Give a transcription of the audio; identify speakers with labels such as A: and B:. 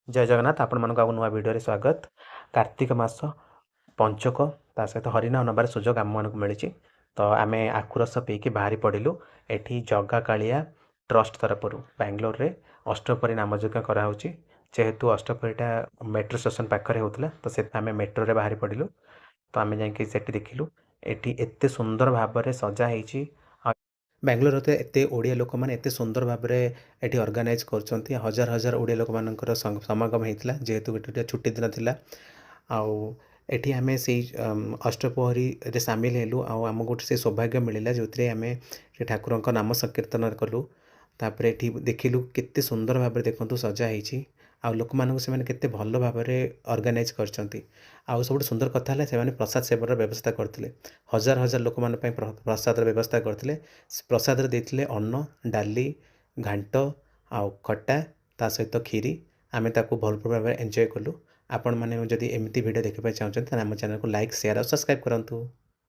A: जय जगन्नाथ आपण मानक आउ नुआ भिडियो स्वागत। कार्तिक मास पंचक ता सहित हरिनाम नबार सुजोग आम मानक मिली। तो आम आखुरस पीकी बाहरी पड़िलु। एठी जगा कालिया ट्रस्ट तरफ बांगलोर रे अष्टपरी नामयज्ञ कराऊँच। जेहेतु अष्टपरीटा मेट्रो स्टेशन पाखे होता तो से आम मेट्रो रे बाहरी पड़िलु। तो आम जा देखिलु एटी एते सुंदर भाव में सजा होती। बांगलोर तो एत ओडिया लोक मैंने एत सुंदर भाव में ये ऑर्गेनाइज कर हजार हजार ओडिया लोक मानकर समागम होता जेहेतु गोटे छुट्टी दिन थिला। आउ एठी आमे से अष्टपहरी रे सामिल हेलु आम गोटे से सौभाग्य मिलला जो आम ठाकुर नाम संकीर्तन कलु। तापर एठी देखिलु केते सुंदर भाव में देखु सजा होती। आउ लोक मानक से केते भल भाव में ऑर्गेनाइज करछंती। आउ सब सुंदर कथा है से प्रसाद सेवर व्यवस्था करते हजार हजार लोक मान प्रसाद व्यवस्था करते। प्रसाद देते अन्न डाली घांट आउ खट्टा ता सहित खीरी आम ताको भल भाव एंजॉय कलु। आपण मैंने जदि एमती वीडियो देखा चाहते हैं आम चैनल को लाइक शेयर और सब्सक्राइब करूँ।